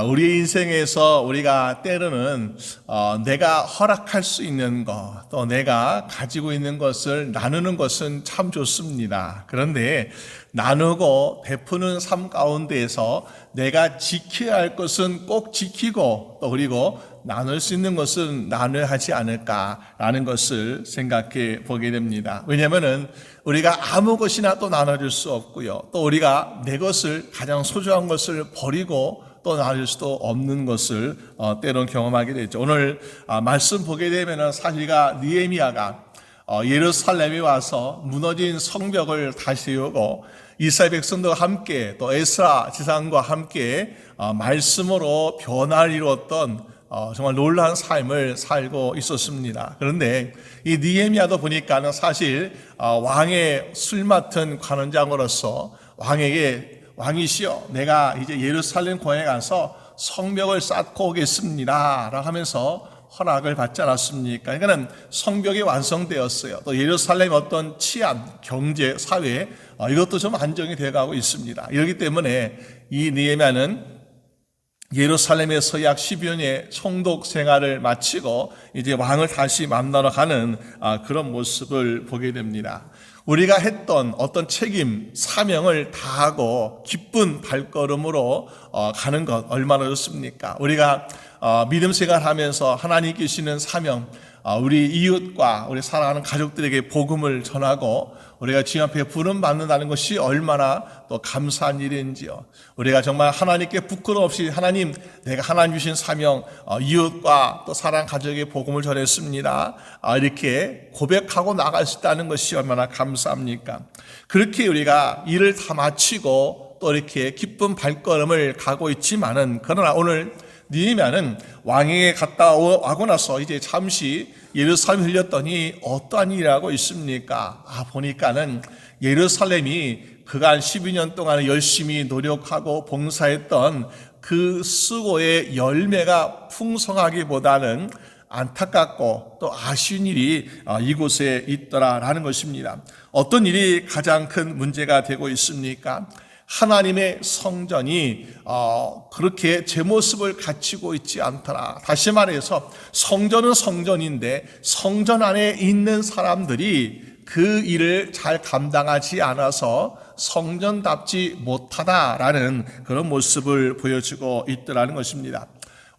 우리 인생에서 우리가 때로는 내가 허락할 수 있는 것, 또 내가 가지고 있는 것을 나누는 것은 참 좋습니다. 그런데 나누고 베푸는 삶 가운데에서 내가 지켜야 할 것은 꼭 지키고 또 그리고 나눌 수 있는 것은 나눠야 하지 않을까라는 것을 생각해 보게 됩니다. 왜냐하면 우리가 아무 것이나 또 나눠줄 수 없고요. 또 우리가 내 것을 가장 소중한 것을 버리고 또 나눌 수도 없는 것을 때론 경험하게 되죠. 오늘 말씀 보게 되면 사실가 느헤미야가 예루살렘에 와서 무너진 성벽을 다시 세우고 이스라엘 백성들과 함께 또 에스라 지상과 함께 말씀으로 변화를 이루었던 정말 놀라운 삶을 살고 있었습니다. 그런데 이 느헤미야도 보니까는 사실 왕의 술 맡은 관원장으로서 왕에게 왕이시여, 내가 이제 예루살렘 공항에 가서 성벽을 쌓고 오겠습니다 라고 하면서 허락을 받지 않았습니까? 그러니까 성벽이 완성되었어요. 또 예루살렘 어떤 치안, 경제, 사회 이것도 좀 안정이 되어가고 있습니다. 이렇기 때문에 이 느헤미야는 예루살렘에서 약 10여 년의 총독 생활을 마치고 이제 왕을 다시 만나러 가는 그런 모습을 보게 됩니다. 우리가 했던 어떤 책임, 사명을 다하고 기쁜 발걸음으로 가는 것 얼마나 좋습니까? 우리가 믿음 생활하면서 하나님께 주시는 사명, 우리 이웃과 우리 사랑하는 가족들에게 복음을 전하고 우리가 주님 앞에 부름 받는다는 것이 얼마나 또 감사한 일인지요. 우리가 정말 하나님께 부끄러움 없이 하나님, 내가 하나님 주신 사명, 이웃과 또 사랑 가족에게 복음을 전했습니다, 이렇게 고백하고 나갈 수 있다는 것이 얼마나 감사합니까? 그렇게 우리가 일을 다 마치고 또 이렇게 기쁜 발걸음을 가고 있지만은, 그러나 오늘 느헤미야는 왕에게 갔다 오고 나서 이제 잠시 예루살렘 흘렸더니 어떠한 일을 하고 있습니까? 보니까는 예루살렘이 그간 12년 동안 열심히 노력하고 봉사했던 그 수고의 열매가 풍성하기보다는 안타깝고 또 아쉬운 일이 이곳에 있더라라는 것입니다. 어떤 일이 가장 큰 문제가 되고 있습니까? 하나님의 성전이 그렇게 제 모습을 갖추고 있지 않더라. 다시 말해서 성전은 성전인데 성전 안에 있는 사람들이 그 일을 잘 감당하지 않아서 성전답지 못하다라는 그런 모습을 보여주고 있더라는 것입니다.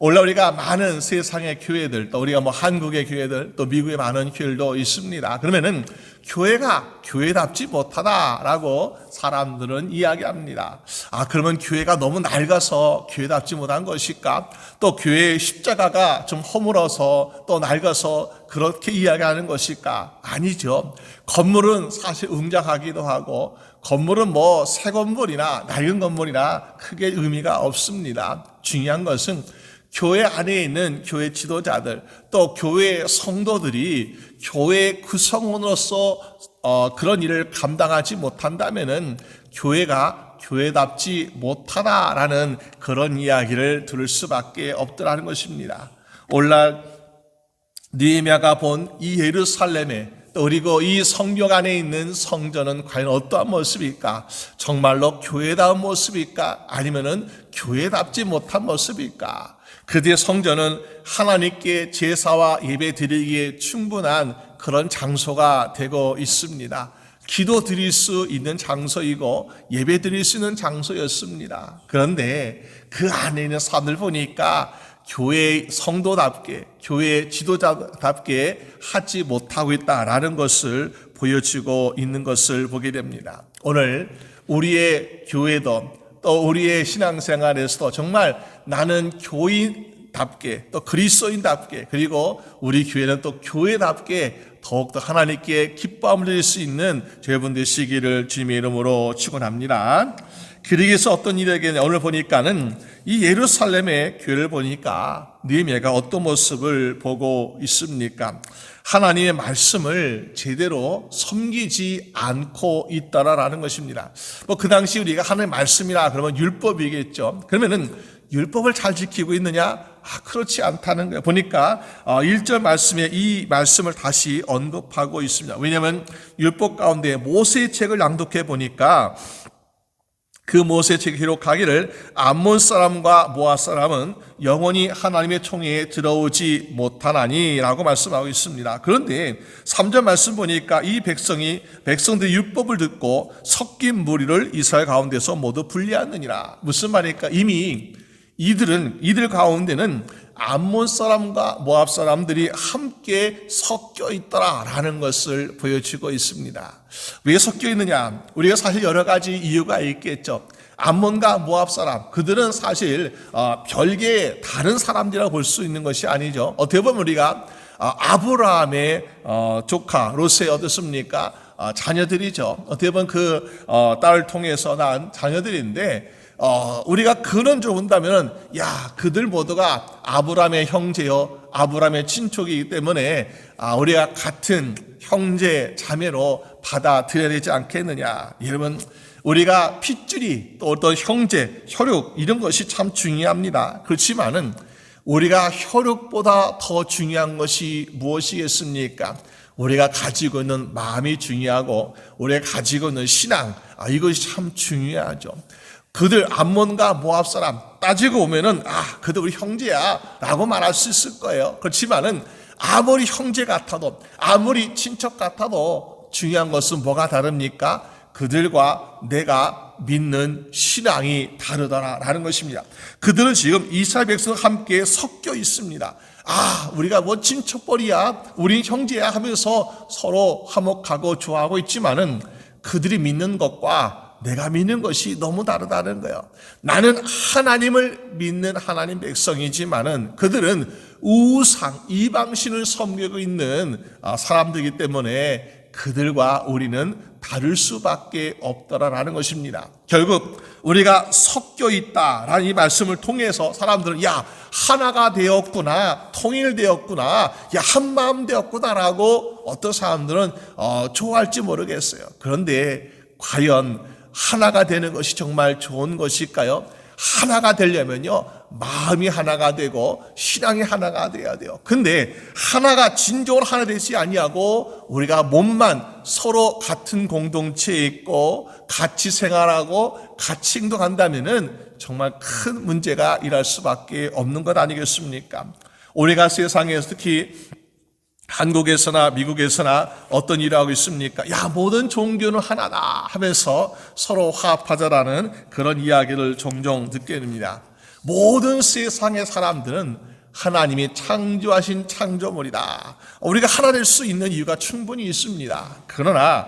원래 우리가 많은 세상의 교회들, 또 우리가 한국의 교회들, 또 미국의 많은 교회들도 있습니다. 그러면은 교회가 교회답지 못하다라고 사람들은 이야기합니다. 그러면 교회가 너무 낡아서 교회답지 못한 것일까? 또 교회의 십자가가 좀 허물어서 또 낡아서 그렇게 이야기하는 것일까? 아니죠. 건물은 사실 웅장하기도 하고 건물은 새 건물이나 낡은 건물이나 크게 의미가 없습니다. 중요한 것은 교회 안에 있는 교회 지도자들, 또 교회 성도들이 교회 구성원으로서 그런 일을 감당하지 못한다면은 교회가 교회답지 못하다라는 그런 이야기를 들을 수밖에 없더라는 것입니다. 오늘날 느헤미야가 본 이 예루살렘에 또 그리고 이 성벽 안에 있는 성전은 과연 어떠한 모습일까? 정말로 교회다운 모습일까? 아니면은 교회답지 못한 모습일까? 그들의 성전은 하나님께 제사와 예배 드리기에 충분한 그런 장소가 되고 있습니다. 기도 드릴 수 있는 장소이고 예배 드릴 수 있는 장소였습니다. 그런데 그 안에 있는 사람들 보니까 교회 성도답게, 교회 지도자답게 하지 못하고 있다라는 것을 보여주고 있는 것을 보게 됩니다. 오늘 우리의 교회도 또 우리의 신앙생활에서도 정말 나는 교인답게 또 그리스도인답게 그리고 우리 교회는 또 교회답게 더욱더 하나님께 기쁨을 드릴 수 있는 여러분 되시기를 주님의 이름으로 축원합니다. 그러기 위해서 어떤 일에게 오늘 보니까는 이 예루살렘의 교회를 보니까 느헤미야가 어떤 모습을 보고 있습니까? 하나님의 말씀을 제대로 섬기지 않고 있다라는 것입니다. 그 당시 우리가 하나님의 말씀이라 그러면 율법이겠죠. 그러면은 율법을 잘 지키고 있느냐? 그렇지 않다는 거예요. 보니까 1절 말씀에 이 말씀을 다시 언급하고 있습니다. 왜냐하면 율법 가운데 모세의 책을 낭독해 보니까 그 모세책에 기록하기를 암몬 사람과 모압 사람은 영원히 하나님의 총회에 들어오지 못하나니 라고 말씀하고 있습니다. 그런데 3절 말씀 보니까 이 백성들이 율법을 듣고 섞인 무리를 이스라엘 가운데서 모두 분리하느니라. 무슨 말일까? 이미 이들 가운데는 암몬 사람과 모압 사람들이 함께 섞여 있더라라는 것을 보여주고 있습니다. 왜 섞여 있느냐? 우리가 사실 여러 가지 이유가 있겠죠. 암몬과 모압 사람, 그들은 사실 별개의 다른 사람들이라고 볼 수 있는 것이 아니죠. 어떻게 보면 우리가 아브라함의 조카 롯의 어떻습니까? 자녀들이죠. 어떻게 보면 그 딸을 통해서 난 자녀들인데, 우리가 근원적으로 본다면, 그들 모두가 아브라함의 형제요, 아브라함의 친족이기 때문에, 우리가 같은 형제, 자매로 받아들여야 되지 않겠느냐. 여러분, 우리가 핏줄이 또 어떤 형제, 혈육, 이런 것이 참 중요합니다. 그렇지만은, 우리가 혈육보다 더 중요한 것이 무엇이겠습니까? 우리가 가지고 있는 마음이 중요하고, 우리가 가지고 있는 신앙, 이것이 참 중요하죠. 그들 암몬과 모압 사람 따지고 보면은 그들 우리 형제야 라고 말할 수 있을 거예요. 그렇지만은 아무리 형제 같아도 아무리 친척 같아도 중요한 것은 뭐가 다릅니까? 그들과 내가 믿는 신앙이 다르다라는 것입니다. 그들은 지금 이스라엘 백성과 함께 섞여 있습니다. 우리가 뭐 친척벌이야, 우리 형제야 하면서 서로 화목하고 좋아하고 있지만은 그들이 믿는 것과 내가 믿는 것이 너무 다르다는 거예요. 나는 하나님을 믿는 하나님 백성이지만은 그들은 우상, 이방신을 섬기고 있는 사람들이기 때문에 그들과 우리는 다를 수밖에 없더라라는 것입니다. 결국 우리가 섞여 있다라는 이 말씀을 통해서 사람들은 하나가 되었구나, 통일되었구나, 한마음 되었구나라고 어떤 사람들은 좋아할지 모르겠어요. 그런데 과연 하나가 되는 것이 정말 좋은 것일까요? 하나가 되려면요, 마음이 하나가 되고 신앙이 하나가 돼야 돼요. 근데 하나가 진정으로 하나 되지 아니하고 우리가 몸만 서로 같은 공동체에 있고 같이 생활하고 같이 행동한다면은 정말 큰 문제가 일어날 수밖에 없는 것 아니겠습니까? 우리가 세상에서 특히 한국에서나 미국에서나 어떤 일을 하고 있습니까? 모든 종교는 하나다 하면서 서로 화합하자라는 그런 이야기를 종종 듣게 됩니다. 모든 세상의 사람들은 하나님이 창조하신 창조물이다. 우리가 하나 될 수 있는 이유가 충분히 있습니다. 그러나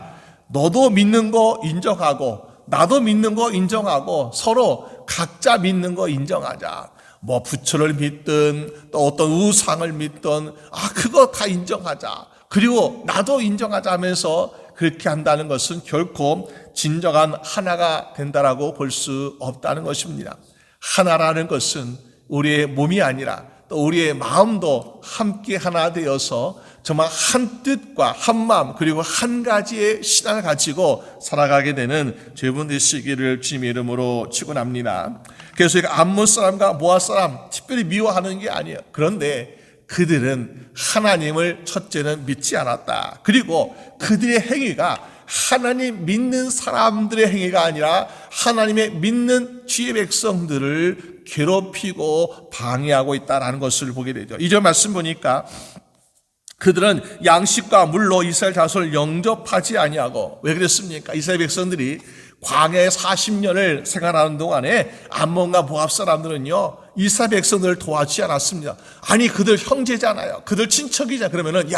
너도 믿는 거 인정하고 나도 믿는 거 인정하고 서로 각자 믿는 거 인정하자. 뭐 부처를 믿든 또 어떤 우상을 믿든 그거 다 인정하자. 그리고 나도 인정하자 하면서 그렇게 한다는 것은 결코 진정한 하나가 된다라고 볼 수 없다는 것입니다. 하나라는 것은 우리의 몸이 아니라 또 우리의 마음도 함께 하나 되어서 정말 한 뜻과 한 마음 그리고 한 가지의 신앙을 가지고 살아가게 되는 여러분 되시기를 주님의 이름으로 축원합니다. 그래서 암몬 사람과 모압 사람 특별히 미워하는 게 아니에요. 그런데 그들은 하나님을 첫째는 믿지 않았다. 그리고 그들의 행위가 하나님 믿는 사람들의 행위가 아니라 하나님의 믿는 주의 백성들을 괴롭히고 방해하고 있다는 것을 보게 되죠. 2절 말씀 보니까 그들은 양식과 물로 이스라엘 자손을 영접하지 아니하고, 왜 그랬습니까? 이스라엘 백성들이 광야에 40년을 생활하는 동안에 암몬과 모압 사람들은요 이스라엘 백성들을 도와주지 않았습니다. 아니 그들 형제잖아요. 그들 친척이잖아요. 그러면은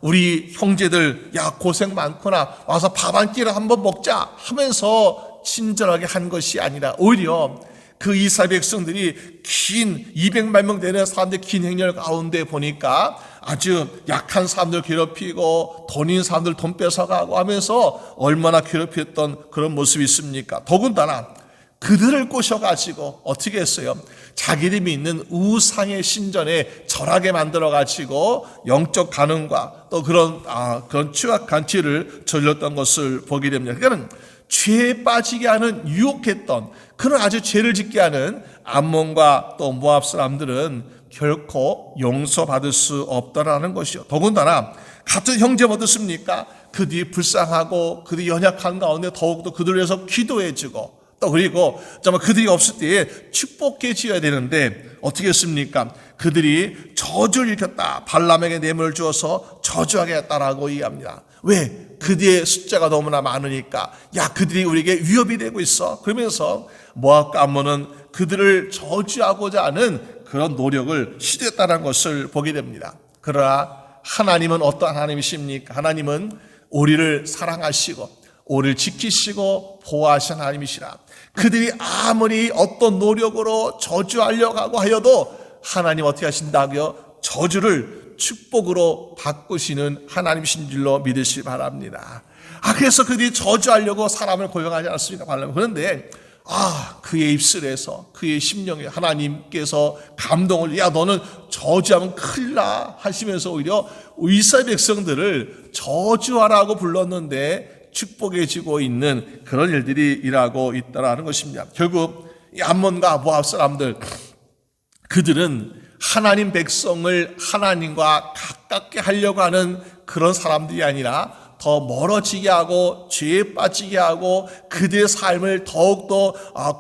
우리 형제들 고생 많구나, 와서 밥 한 끼를 한번 먹자 하면서 친절하게 한 것이 아니라 오히려 그 이스라엘 백성들이 긴 200만 명 되는 사람들 긴 행렬 가운데 보니까 아주 약한 사람들 괴롭히고 돈 있는 사람들 돈 뺏어가고 하면서 얼마나 괴롭혔던 그런 모습이 있습니까? 더군다나 그들을 꼬셔가지고 어떻게 했어요? 자기들이 믿는 우상의 신전에 절하게 만들어가지고 영적 간음과 또 그런 추악한 죄를 저질렀던 것을 보게 됩니다. 그러니까 죄에 빠지게 하는 유혹했던 그런 아주 죄를 짓게 하는 암몬과 또 모압 사람들은 결코 용서받을 수 없다라는 것이요. 더군다나 같은 형제면 어떻습니까? 그들이 불쌍하고 그들이 연약한 가운데 더욱더 그들을 위해서 기도해주고 또 그리고 정말 그들이 없을 때에 축복해 지어야 되는데 어떻게 했습니까? 그들이 저주를 일으켰다. 발람에게 뇌물을 주어서 저주하게 했다라고 이해합니다. 왜? 그들의 숫자가 너무나 많으니까 야 그들이 우리에게 위협이 되고 있어. 그러면서 모압과 암몬은 그들을 저주하고자 하는 그런 노력을 시도했다는 것을 보게 됩니다. 그러나 하나님은 어떤 하나님이십니까? 하나님은 우리를 사랑하시고 우리를 지키시고 보호하시는 하나님이시라. 그들이 아무리 어떤 노력으로 저주하려고 하고 하여도 하나님 어떻게 하신다고요? 저주를 축복으로 바꾸시는 하나님이신 줄로 믿으시기 바랍니다. 그래서 그들이 저주하려고 사람을 고용하지 않았습니다. 그런데 그의 입술에서 그의 심령에 하나님께서 감동을 야 너는 저주하면 큰일 나 하시면서 오히려 이스라엘 백성들을 저주하라고 불렀는데 축복해지고 있는 그런 일들이 일하고 있다라는 것입니다. 결국 이 암몬과 모압 사람들 그들은 하나님 백성을 하나님과 가깝게 하려고 하는 그런 사람들이 아니라 더 멀어지게 하고 죄에 빠지게 하고 그들의 삶을 더욱더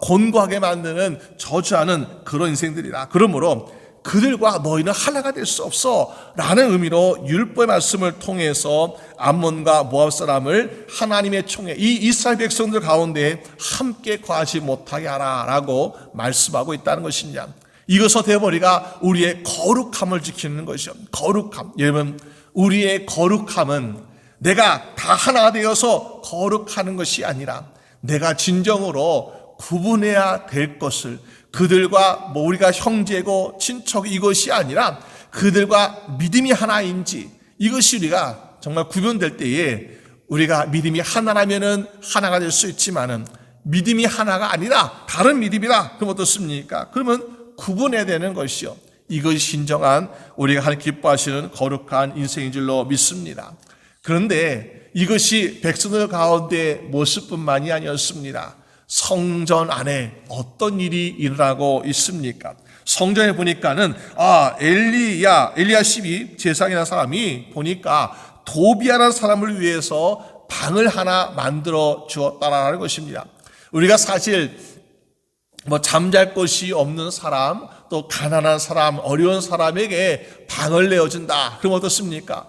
곤고하게 만드는 저주하는 그런 인생들이다. 그러므로 그들과 너희는 하나가 될 수 없어 라는 의미로 율법의 말씀을 통해서 암몬과 모압 사람을 하나님의 총회 이 이스라엘 백성들 가운데 함께 거하지 못하게 하라 라고 말씀하고 있다는 것이냐. 이것은 대머리가 우리의 거룩함을 지키는 것이죠. 거룩함. 여러분 우리의 거룩함은 내가 다 하나가 되어서 거룩하는 것이 아니라 내가 진정으로 구분해야 될 것을 그들과 우리가 형제고 친척 이것이 아니라 그들과 믿음이 하나인지 이것이 우리가 정말 구분될 때에 우리가 믿음이 하나라면은 하나가 될 수 있지만은 믿음이 하나가 아니라 다른 믿음이다. 그럼 어떻습니까? 그러면 구분해야 되는 것이요. 이것이 진정한 우리가 하나님 기뻐하시는 거룩한 인생인 줄로 믿습니다. 그런데 이것이 백성들 가운데 모습뿐만이 아니었습니다. 성전 안에 어떤 일이 일어나고 있습니까? 성전에 보니까는 엘리야십이 제사장이라는 사람이 보니까 도비아라는 사람을 위해서 방을 하나 만들어 주었다라는 것입니다. 우리가 사실 잠잘 곳이 없는 사람, 또 가난한 사람, 어려운 사람에게 방을 내어준다. 그럼 어떻습니까?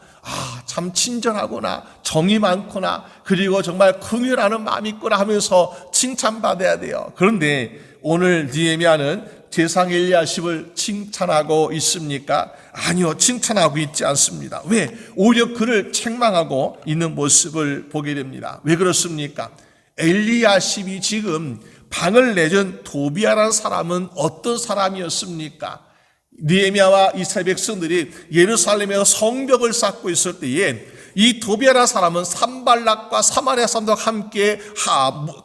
참 친절하구나, 정이 많구나, 그리고 정말 긍휼하는 마음이 있구나 하면서 칭찬받아야 돼요. 그런데 오늘 느헤미야는 제사장 엘리야십을 칭찬하고 있습니까? 아니요, 칭찬하고 있지 않습니다. 왜? 오히려 그를 책망하고 있는 모습을 보게 됩니다. 왜 그렇습니까? 엘리야십이 지금 방을 내준 도비아라는 사람은 어떤 사람이었습니까? 느헤미야와 이스라엘 백성들이 예루살렘에서 성벽을 쌓고 있을 때에 이 도비아라는 사람은 산발락과 사마리아 사람들과 함께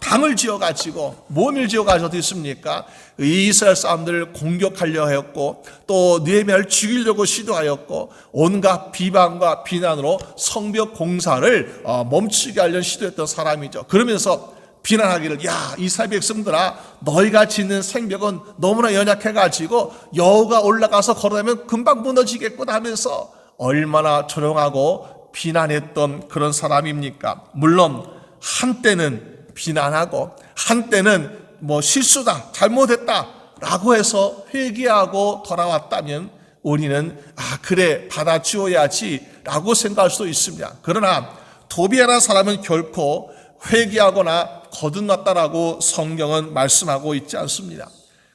당을 지어가지고 모임을 지어가지고 어떻게 했습니까? 이스라엘 사람들을 공격하려 하였고 또 느헤미야를 죽이려고 시도하였고 온갖 비방과 비난으로 성벽 공사를 멈추게 하려는 시도했던 사람이죠. 그러면서 비난하기를 이스라엘 백성들아 너희가 짓는 성벽은 너무나 연약해가지고 여우가 올라가서 걸어다니면 금방 무너지겠구나 하면서 얼마나 조롱하고 비난했던 그런 사람입니까? 물론 한때는 비난하고 한때는 실수다 잘못했다 라고 해서 회개하고 돌아왔다면 우리는 그래 받아주어야지 라고 생각할 수도 있습니다. 그러나 도비아라는 사람은 결코 회개하거나 거듭났다라고 성경은 말씀하고 있지 않습니다.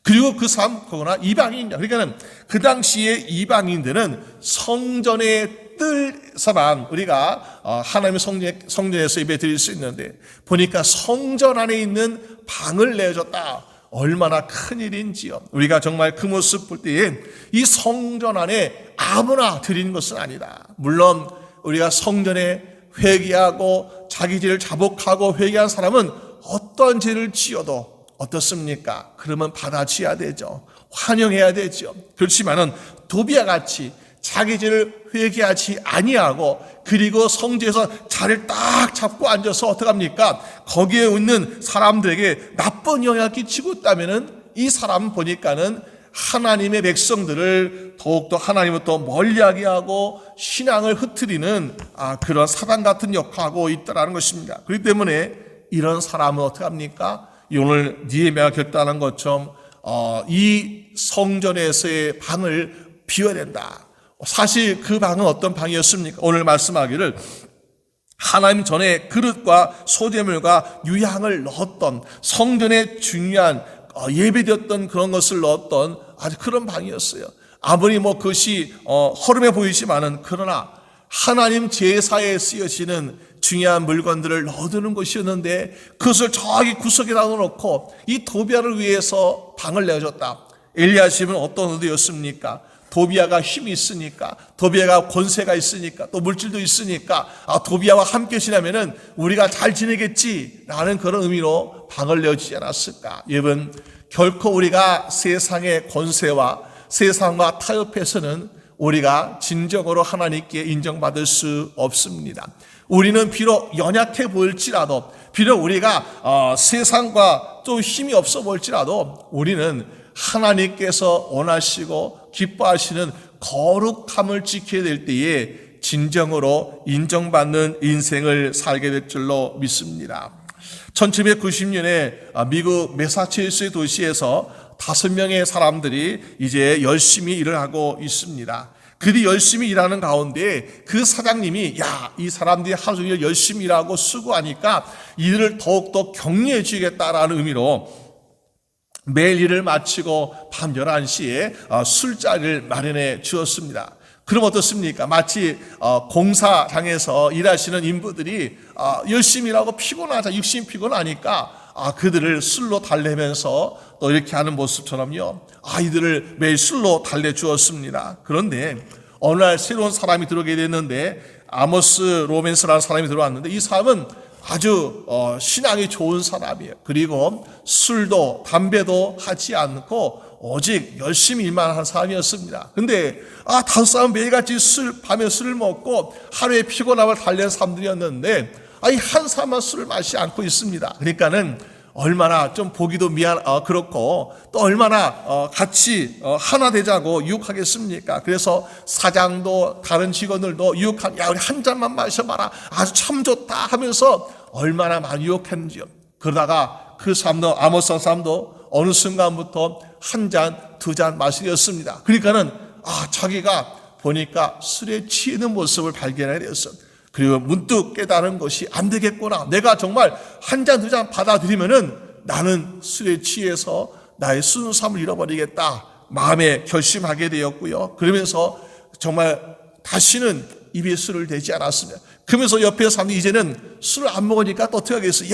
그리고 그 사람 그거나 이방인이냐. 그러니까는 그 당시에 이방인들은 성전의 뜰에서만 우리가 하나님의 성전에서 예배 드릴 수 있는데 보니까 성전 안에 있는 방을 내줬다. 얼마나 큰 일인지요. 우리가 정말 그 모습 볼 때에 이 성전 안에 아무나 드리는 것은 아니다. 물론 우리가 성전에 회개하고 자기 죄를 자복하고 회개한 사람은 어떤 죄를 지어도 어떻습니까? 그러면 받아줘야 되죠. 환영해야 되죠. 그렇지만은 도비아 같이 자기 죄를 회개하지 아니하고 그리고 성전에서 자리를 딱 잡고 앉아서 어떡합니까? 거기에 있는 사람들에게 나쁜 영향을 끼치고 있다면은 이 사람 보니까는 하나님의 백성들을 더욱더 하나님부터 멀리하게 하고 신앙을 흐트리는 그런 사단 같은 역할을 하고 있다는 것입니다. 그렇기 때문에 이런 사람은 어떻게 합니까? 오늘 느헤미야가 결단한 것처럼 이 성전에서의 방을 비워야 된다. 사실 그 방은 어떤 방이었습니까? 오늘 말씀하기를 하나님 전에 그릇과 소재물과 유향을 넣었던, 성전에 중요한 예배되었던 그런 것을 넣었던 아주 그런 방이었어요. 아무리 그것이 허름해 보이지만은, 그러나 하나님 제사에 쓰여지는 중요한 물건들을 넣어두는 것이었는데, 그것을 저기 구석에다 넣어놓고 이 도비아를 위해서 방을 내어줬다. 엘리야십은 어떤 의도였습니까? 도비아가 힘이 있으니까, 도비아가 권세가 있으니까, 또 물질도 있으니까, 도비아와 함께 지내면은 우리가 잘 지내겠지라는 그런 의미로 방을 내어주지 않았을까? 여러분, 결코 우리가 세상의 권세와 세상과 타협해서는 우리가 진정으로 하나님께 인정받을 수 없습니다. 우리는 비록 연약해 보일지라도, 비록 우리가 세상과 좀 힘이 없어 보일지라도, 우리는 하나님께서 원하시고 기뻐하시는 거룩함을 지켜야 될 때에 진정으로 인정받는 인생을 살게 될 줄로 믿습니다. 1790년에 미국 매사추세츠 도시에서 5명의 사람들이 이제 열심히 일을 하고 있습니다. 그들이 열심히 일하는 가운데 그 사장님이 이 사람들이 하루 종일 열심히 일하고 수고하니까 이들을 더욱더 격려해 주겠다라는 의미로 매일 일을 마치고 밤 11시에 술자리를 마련해 주었습니다. 그럼 어떻습니까? 마치 공사장에서 일하시는 인부들이 열심히 일하고 피곤하자, 육신 피곤하니까 그들을 술로 달래면서 또 이렇게 하는 모습처럼요, 아이들을 매일 술로 달래주었습니다. 그런데 어느 날 새로운 사람이 들어오게 됐는데, 아모스 로맨스라는 사람이 들어왔는데, 이 사람은 아주 신앙이 좋은 사람이에요. 그리고 술도 담배도 하지 않고 오직 열심히 일만 하는 사람이었습니다. 근데 5사람 매일같이 밤에 술을 먹고 하루에 피곤함을 달래는 사람들이었는데, 이 한 사람만 술을 마시지 않고 있습니다. 그러니까는 얼마나 좀 보기도 그렇고, 또 얼마나 같이 하나 되자고 유혹하겠습니까? 그래서 사장도 다른 직원들도 유혹한, 우리 한 잔만 마셔봐라, 아주 참 좋다 하면서 얼마나 많이 유혹했는지요. 그러다가 그 사람도, 아모스 사람도 어느 순간부터 한 잔, 2잔 마시게 되었습니다. 그러니까는 자기가 보니까 술에 취하는 모습을 발견하게 되었어요. 그리고 문득 깨달은 것이 안 되겠구나. 내가 정말 한 잔, 2잔 받아들이면은 나는 술에 취해서 나의 순수함을 잃어버리겠다. 마음에 결심하게 되었고요. 그러면서 정말 다시는 입에 술을 대지 않았습니다. 그러면서 옆에 사람이 이제는 술을 안 먹으니까 또 어떻게 하겠어?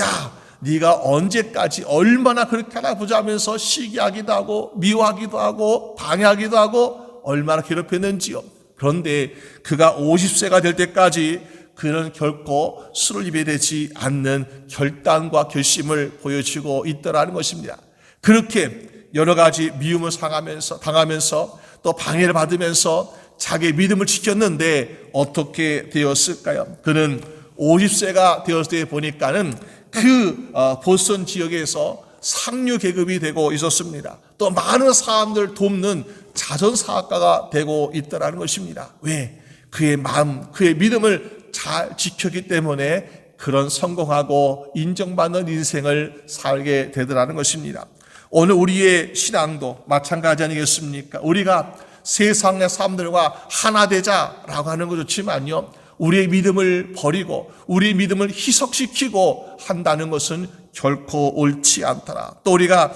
네가 언제까지 얼마나 그렇게 하나 보자 하면서 시기하기도 하고 미워하기도 하고 방해하기도 하고 얼마나 괴롭혔는지요. 그런데 그가 50세가 될 때까지 그는 결코 술을 입에 대지 않는 결단과 결심을 보여주고 있더라는 것입니다. 그렇게 여러 가지 미움을 당하면서 또 방해를 받으면서 자기의 믿음을 지켰는데 어떻게 되었을까요? 그는 50세가 되었을 때 보니까는 그 보스턴 지역에서 상류 계급이 되고 있었습니다. 또 많은 사람들 돕는 자선사학가가 되고 있더라는 것입니다. 왜? 그의 마음, 그의 믿음을 잘 지켰기 때문에 그런 성공하고 인정받는 인생을 살게 되더라는 것입니다. 오늘 우리의 신앙도 마찬가지 아니겠습니까? 우리가 세상의 사람들과 하나 되자라고 하는 것 좋지만요, 우리의 믿음을 버리고 우리의 믿음을 희석시키고 한다는 것은 결코 옳지 않더라. 또 우리가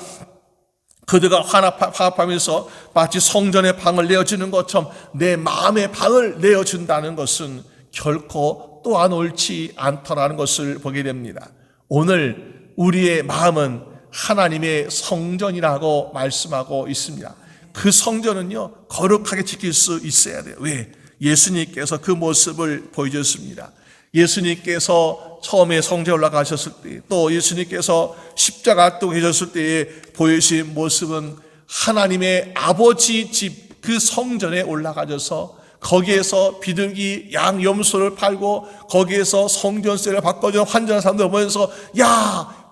그들과 화합하면서 마치 성전의 방을 내어주는 것처럼 내 마음의 방을 내어준다는 것은 결코 또한 옳지 않더라는 것을 보게 됩니다. 오늘 우리의 마음은 하나님의 성전이라고 말씀하고 있습니다. 그 성전은요, 거룩하게 지킬 수 있어야 돼요. 왜? 예수님께서 그 모습을 보여줬습니다. 예수님께서 처음에 성전에 올라가셨을 때, 또 예수님께서 십자가 또 계셨을 때에 보여주신 모습은 하나님의 아버지 집, 그 성전에 올라가셔서 거기에서 비둘기, 양, 염소를 팔고 거기에서 성전세를 바꿔주는 환전한 사람들 보면서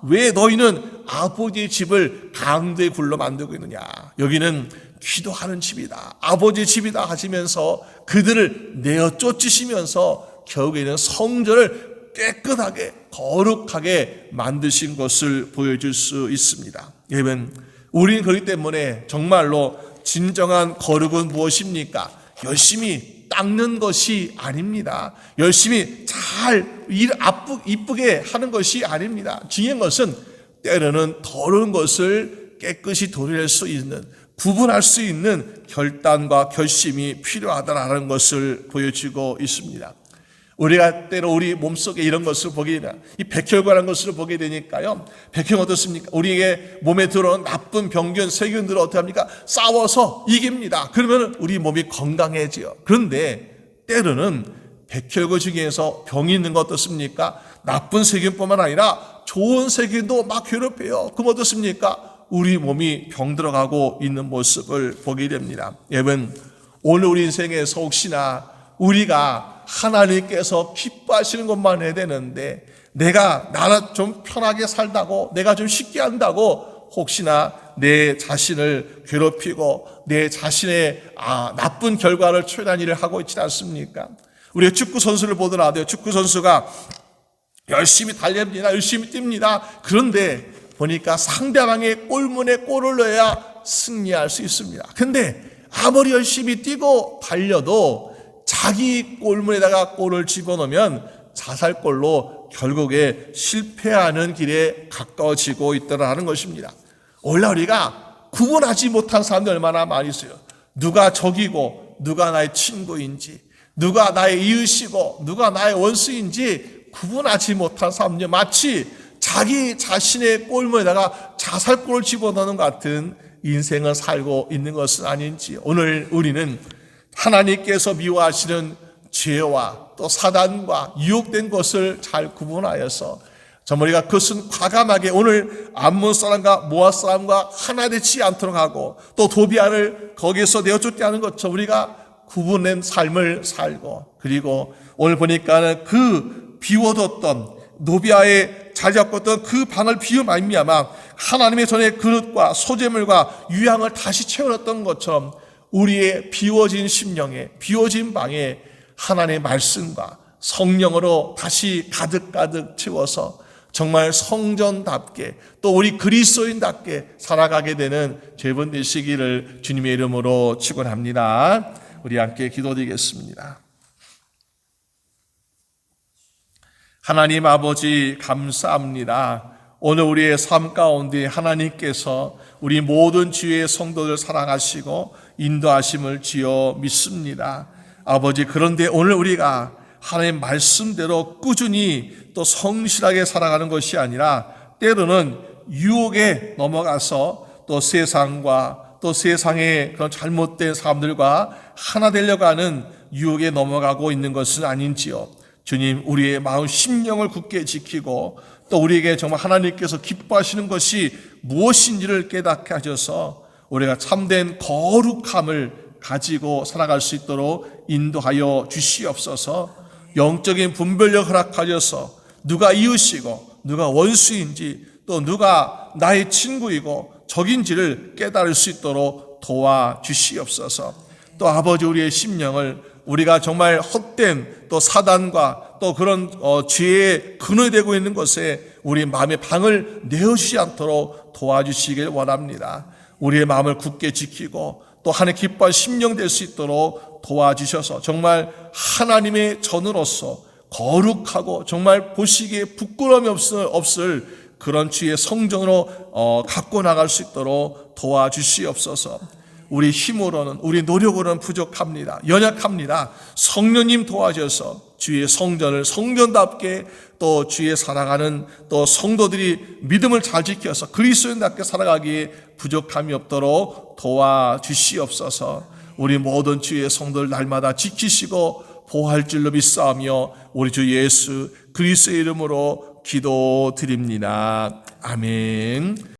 왜 너희는 아버지의 집을 강도의 굴로 만들고 있느냐. 여기는 기도하는 집이다, 아버지의 집이다 하시면서 그들을 내어 쫓으시면서 결국에는 성전을 깨끗하게 거룩하게 만드신 것을 보여줄 수 있습니다. 여러분, 우리는 그렇기 때문에 정말로 진정한 거룩은 무엇입니까? 열심히 닦는 것이 아닙니다. 열심히 잘 이쁘게 하는 것이 아닙니다. 중요한 것은 때로는 더러운 것을 깨끗이 도려낼 수 있는, 구분할 수 있는 결단과 결심이 필요하다는 것을 보여주고 있습니다. 우리가 때로 우리 몸속에 이런 것을 보게 되나, 이 백혈과라는 것을 보게 되니까요. 백혈은 어떻습니까? 우리에게 몸에 들어온 나쁜 병균, 세균들을 어떻게 합니까? 싸워서 이깁니다. 그러면 우리 몸이 건강해져요. 그런데 때로는 백혈구 중에서 병이 있는 거 어떻습니까? 나쁜 세균뿐만 아니라 좋은 세균도 막 괴롭혀요. 그럼 어떻습니까? 우리 몸이 병들어가고 있는 모습을 보게 됩니다. 여러분, 오늘 우리 인생에서 혹시나 우리가 하나님께서 기뻐하시는 것만 해야 되는데, 내가 나는 좀 편하게 살다고, 내가 좀 쉽게 한다고 혹시나 내 자신을 괴롭히고 내 자신의 나쁜 결과를 초래한 일을 하고 있지 않습니까? 우리가 축구 선수를 보더라도 축구 선수가 열심히 달립니다. 열심히 뜁니다. 그런데 보니까 상대방의 골문에 골을 넣어야 승리할 수 있습니다. 근데 아무리 열심히 뛰고 달려도 자기 골문에다가 골을 집어넣으면 자살골로 결국에 실패하는 길에 가까워지고 있더라는 것입니다. 원래 우리가 구분하지 못한 사람들 얼마나 많이 있어요. 누가 적이고 누가 나의 친구인지, 누가 나의 이웃이고 누가 나의 원수인지 구분하지 못한 사람들, 마치 자기 자신의 골문에다가 자살골을 집어넣는 것 같은 인생을 살고 있는 것은 아닌지, 오늘 우리는 하나님께서 미워하시는 죄와 또 사단과 유혹된 것을 잘 구분하여서 정말 우리가 그것은 과감하게 오늘 암몬 사람과 모압 사람과 하나 되지 않도록 하고, 또 도비아를 거기에서 내어쫓게 하는 것처럼 우리가 구분된 삶을 살고, 그리고 오늘 보니까는 그 비워뒀던 노비아의 자리 잡고 있던 그 방을 비워 말미암아 하나님의 전에 그릇과 소재물과 유향을 다시 채워놨던 것처럼 우리의 비워진 심령에, 비워진 방에 하나님의 말씀과 성령으로 다시 가득가득 채워서 정말 성전답게, 또 우리 그리스도인답게 살아가게 되는 죄분 되시기를 주님의 이름으로 축원합니다. 우리 함께 기도드리겠습니다. 하나님 아버지, 감사합니다. 오늘 우리의 삶 가운데 하나님께서 우리 모든 주의 성도들 사랑하시고 인도하심을 지어 믿습니다. 아버지, 그런데 오늘 우리가 하나님의 말씀대로 꾸준히 또 성실하게 살아가는 것이 아니라 때로는 유혹에 넘어가서 또 세상과 또 세상의 그런 잘못된 사람들과 하나 되려고 하는 유혹에 넘어가고 있는 것은 아닌지요. 주님, 우리의 마음 심령을 굳게 지키고 또 우리에게 정말 하나님께서 기뻐하시는 것이 무엇인지를 깨닫게 하셔서 우리가 참된 거룩함을 가지고 살아갈 수 있도록 인도하여 주시옵소서. 영적인 분별력 허락하셔서 누가 이웃이고 누가 원수인지, 또 누가 나의 친구이고 적인지를 깨달을 수 있도록 도와주시옵소서. 또 아버지, 우리의 심령을 우리가 정말 헛된 또 사단과 또 그런 죄의 근원이 되고 있는 것에 우리 마음의 방을 내어주지 않도록 도와주시길 원합니다. 우리의 마음을 굳게 지키고 또 하나님 기뻐할 심령 될 수 있도록 도와주셔서 정말 하나님의 전으로서 거룩하고 정말 보시기에 부끄러움이 없을 그런 주의 성전으로 갖고 나갈 수 있도록 도와주시옵소서. 우리 힘으로는, 우리 노력으로는 부족합니다. 연약합니다. 성령님 도와줘서 주의 성전을 성전답게, 또 주의 사랑하는 또 성도들이 믿음을 잘 지켜서 그리스도인답게 살아가기에 부족함이 없도록 도와주시옵소서. 우리 모든 주의 성도를 날마다 지키시고 보호할 줄로 믿사오며 우리 주 예수 그리스도의 이름으로 기도드립니다. 아멘.